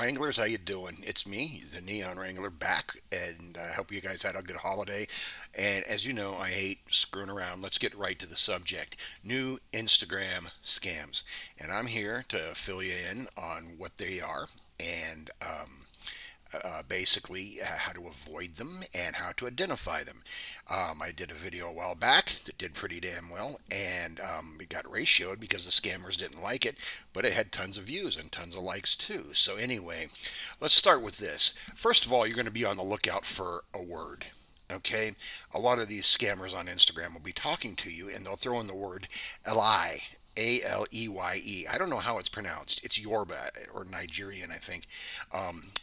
Wranglers, how you doing? It's me, the Neon Wrangler, back, and I hope you guys had a good holiday. And as you know, I hate screwing around. Let's get right to the subject. New Instagram scams. And I'm here to fill you in on what they are and basically how to avoid them and how to identify them. I did a video a while back that did pretty damn well, and it got ratioed because the scammers didn't like it, but it had tons of views and tons of likes too. So anyway, let's start with this. First of all, you're going to be on the lookout for a word. Okay, a lot of these scammers on Instagram will be talking to you and they'll throw in the word li, Aleye. I don't know how it's pronounced. It's Yoruba or Nigerian, I think,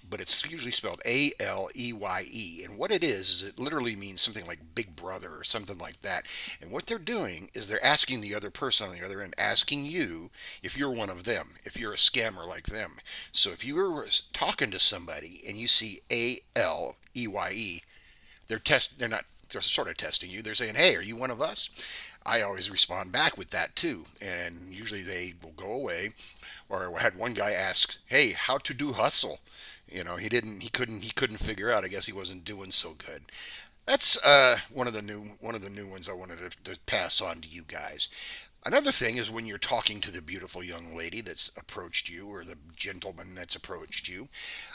but it's usually spelled Aleye. And what it is it literally means something like Big Brother or something like that. And what they're doing is they're asking the other person on the other end, asking you if you're one of them, if you're a scammer like them. So if you were talking to somebody and you see Aleye, they're not they're sort of testing you. They're saying, "Hey, are you one of us?" I always respond back with that too, and usually they will go away. Or I had one guy ask, "Hey, how to do hustle?" He couldn't figure out. I guess he wasn't doing so good. That's one of the new ones I wanted to pass on to you guys. Another thing is when you're talking to the beautiful young lady that's approached you or the gentleman that's approached you,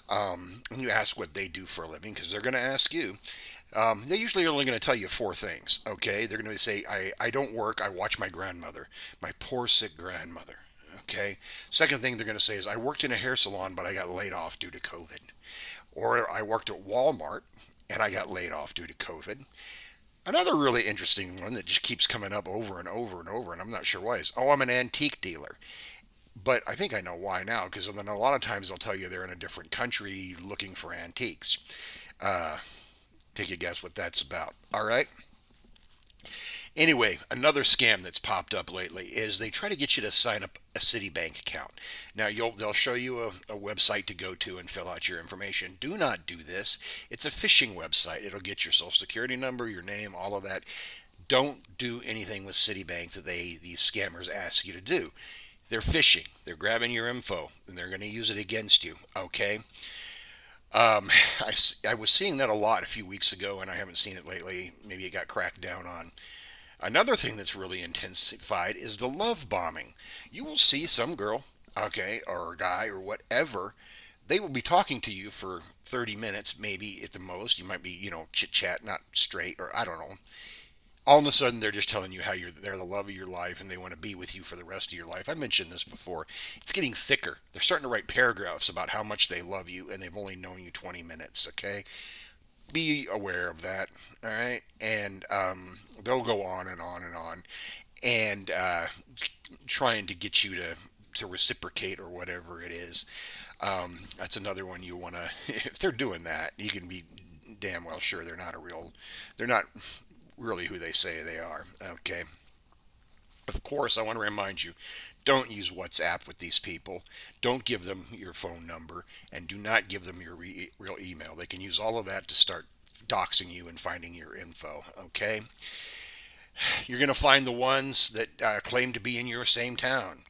and you ask what they do for a living because they're going to ask you. They're usually only going to tell you four things. Okay, they're going to say, I don't work. I watch my grandmother, my poor sick grandmother." Okay. Second thing they're going to say is, "I worked in a hair salon, but I got laid off due to COVID." Or, "I worked at Walmart and I got laid off due to COVID." Another really interesting one that just keeps coming up over and over and over, and I'm not sure why, is, "Oh, I'm an antique dealer." But I think I know why now, because then a lot of times they'll tell you they're in a different country looking for antiques. Uh, Take a guess what that's about. All right. Anyway, another scam that's popped up lately is they try to get you to sign up a Citibank account. Now they'll show you a website to go to and fill out your information. Do not do this. It's a phishing website. It'll get your social security number, your name, all of that. Don't do anything with Citibank that these scammers ask you to do. They're phishing. They're grabbing your info and they're going to use it against you. Okay. Um, I was seeing that a lot a few weeks ago, and I haven't seen it lately. Maybe it got cracked down on. Another thing that's really intensified is the love bombing. You will see some girl, okay, or a guy or whatever. They will be talking to you for 30 minutes, maybe at the most. You might be, chit chat, not straight, or I don't know. All of a sudden, they're just telling you how they're the love of your life and they want to be with you for the rest of your life. I mentioned this before. It's getting thicker. They're starting to write paragraphs about how much they love you and they've only known you 20 minutes, okay? Be aware of that, all right? And they'll go on and on and on, and trying to get you to reciprocate or whatever it is. That's another one you want to. If they're doing that, you can be damn well sure they're not really who they say they are. Okay. Of course, I want to remind you, don't use WhatsApp with these people. Don't give them your phone number, and do not give them your real email. They can use all of that to start doxing you and finding your info. Okay. You're going to find the ones that claim to be in your same town,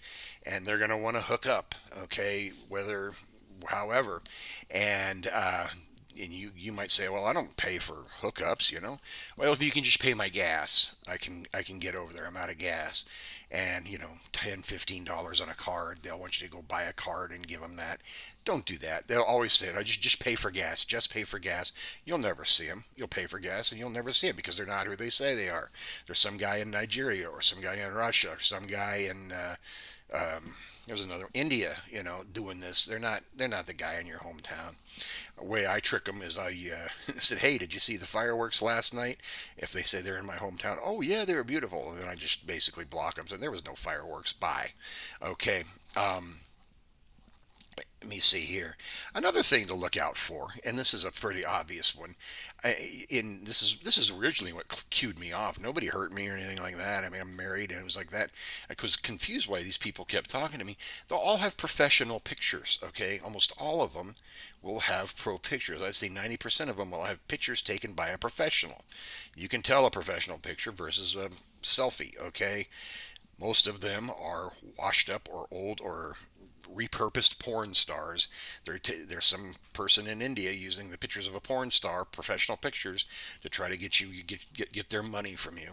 and they're going to want to hook up. Okay. However, and you might say, "Well, I don't pay for hookups." Well, if you can just pay my gas, I can get over there. I'm out of gas, and $10, $15 on a card. They'll want you to go buy a card and give them that. Don't do that. They'll always say it. I just pay for gas. Just pay for gas. You'll never see them. You'll pay for gas and you'll never see them because they're not who they say they are. There's some guy in Nigeria or some guy in Russia or some guy in there's another India, doing this. They're not the guy in your hometown. The way I trick them is I said, "Hey, did you see the fireworks last night?" If they say they're in my hometown, "Oh yeah, they were beautiful," and then I just basically block them. So there was no fireworks. Bye. Okay. Let me see here. Another thing to look out for, and this is a pretty obvious one. This is originally what cued me off. Nobody hurt me or anything like that. I mean, I'm married, and it was like that. I was confused why these people kept talking to me. They'll all have professional pictures. Okay, almost all of them will have pro pictures. I'd say 90% of them will have pictures taken by a professional. You can tell a professional picture versus a selfie. Okay, most of them are washed up or old or repurposed porn stars. There's some person in India using the pictures of a porn star, professional pictures, to try to get their money from you.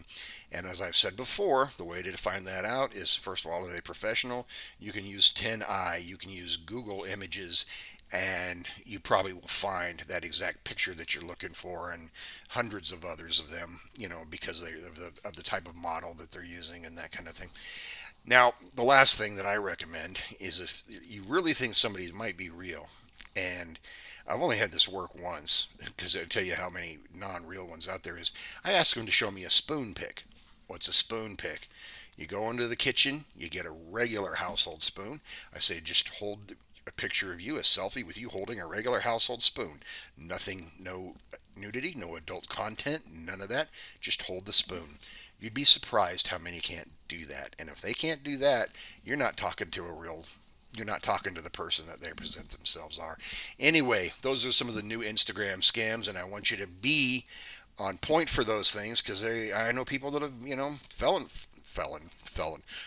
And as I've said before, the way to find that out is, first of all, are they professional? You can use TinEye, you can use Google Images, and you probably will find that exact picture that you're looking for, and hundreds of others of them, because of the type of model that they're using and that kind of thing. Now, the last thing that I recommend is, if you really think somebody might be real, and I've only had this work once, because I'll tell you how many non-real ones out there is. I ask them to show me a spoon pick. What's a spoon pick? You go into the kitchen, you get a regular household spoon. I say, just hold a picture of you, a selfie with you holding a regular household spoon. Nothing, no nudity, no adult content, none of that. Just hold the spoon. You'd be surprised how many can't do that. And if they can't do that, you're not talking to a real you're not talking to the person that they present themselves are. Anyway, those are some of the new Instagram scams, and I want you to be on point for those things, because I know people that have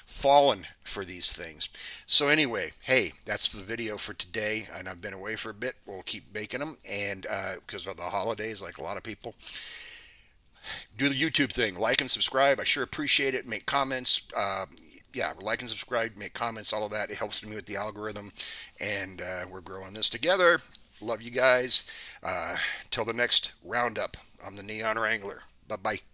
fallen for these things. So anyway, hey, that's the video for today, and I've been away for a bit. We'll keep making them, and because of the holidays, like a lot of people, do the YouTube thing, like and subscribe. I sure appreciate it. Make comments. Yeah, like and subscribe, make comments, all of that. It helps me with the algorithm, and we're growing this together. Love you guys. Till the next roundup, I'm the Neon Wrangler. Bye bye.